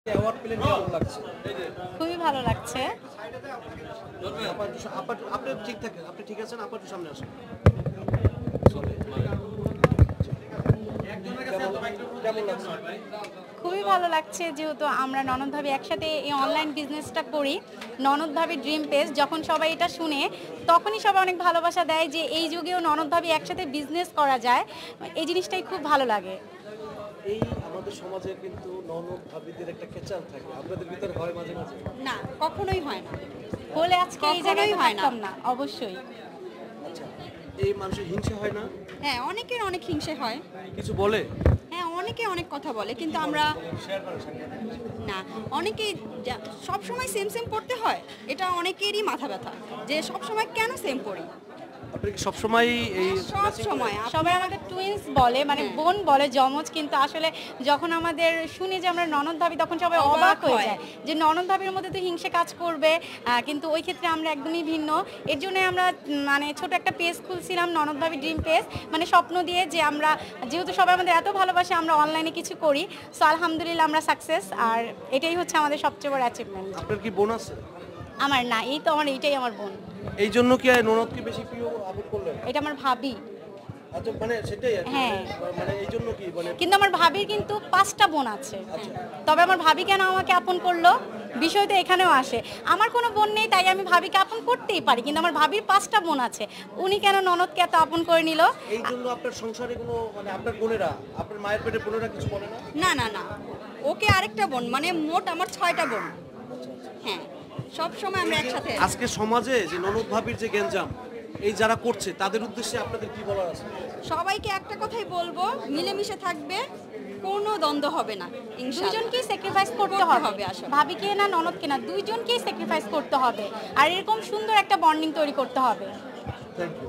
Award পেলেন কেমন লাগছে? খুবই ভালো লাগছে। আপনি ঠিক থাকেন, আপনি ঠিক আছেন, আপনি সামনে আসেন। কেমন লাগছে? খুবই ভালো লাগছে যেহেতু আমরা ননদ ভাবি একসাথে এই অনলাইন বিজনেসটা করি। ননদ ভাবি ড্রিম পেজ যখন সবাই এটা শুনে তখনই সবাই অনেক ভালোবাসা দেয় যে এই যুগেও ননদ ভাবি একসাথে বিজনেস করা যায়। এই জিনিসটাই খুব ভালো লাগে। এই আমাদের সমাজে কিন্তু ননদ ভাবিদের একটা খেচাল থাকে, আপনাদের ভিতরে হয় মাঝে মাঝে? না, কখনোই হয় না। হলে আজকে এই জায়গায় কখনোই হয় না। থাকতাম না, অবশ্যই। আচ্ছা, এই মানুষের হিংসা হয় না? হ্যাঁ, অনেকের অনেক হিংসে হয়। কিছু বলে? হ্যাঁ, অনেকে অনেক কথা বলে, কিন্তু আমরা শেয়ার করেন সাংবাদিক। না, অনেকেই সব সময় সেম সেম পড়তে হয়, এটা অনেকেরই মাথা ব্যথা যে সব সময় কেন সেম পড়ি। আপনি কি সবসময় এই সব সময় সবাই আমাদের টুইন্স বলে, মানে বোন বলে, যমজ, কিন্তু আসলে যখন আমাদের শুনি যে আমরা ননদ ভাবি তখন সবাই অবাক হয়ে যায় যে ননদ ভাবির মধ্যে তো হিংসে কাজ করবে, কিন্তু ওই ক্ষেত্রে আমরা একদমই ভিন্ন। এর জন্য আমরা মানে ছোট একটা পেজ খুলছিলাম, ননদ ভাবি ড্রিম পেজ, মানে স্বপ্ন দিয়ে যে আমরা যেহেতু সবাই আমাদের এত ভালোবাসে আমরা অনলাইনে কিছু করি। সো আলহামদুলিল্লাহ আমরা সাকসেস, আর এটাই হচ্ছে আমাদের সবচেয়ে বড় অ্যাচিভমেন্ট। আপনার কি বোন আছে? আমার না, এই তো এইটাই আমার বোন। এই জন্য কি ননদকে বেশি প্রিয় আপন করলেন? এটা আমার ভাবি। আচ্ছা, মানে সেটাই আর কি। হ্যাঁ। মানে এই জন্য কি মানে কিন্তু আমার ভাবির কিন্তু 5টা বোন আছে। তবে আমার ভাবি কেন আমাকে আপন করলো, বিষয় তো এখানেও আসে। আমার কোনো বোন নেই তাই আমি ভাবিকে আপন করতেই পারি, কিন্তু আমার ভাবির 5টা বোন আছে, উনি কেন ননদকে এত আপন করে নিল? এই জন্য আপনার সংসারে কোনো মানে আপনার বোনেরা, আপনার মায়ের পেটের বোনেরা কিছু বলে না? না না না, ওকে আরেকটা বোন, মানে মোট আমার 6টা বোন। হ্যাঁ, সব সময় আমরা একসাথে। আজকে সমাজে যে ননদ ভাবির যে গ্যাঞ্জাম এই যারা করছে তাদের উদ্দেশ্যে আপনাদের কি বলার আছে? সবাইকে একটা কথাই বলবো, মিলেমিশে থাকবে, কোনো দ্বন্দ্ব হবে না ইনশাআল্লাহ। দুইজনকেই স্যাক্রিফাইস করতে হবে আসলে। ভাবিকে না ননদকে না, দুইজনকেই স্যাক্রিফাইস করতে হবে, আর এরকম সুন্দর একটা বন্ডিং তৈরি করতে হবে। Thank you.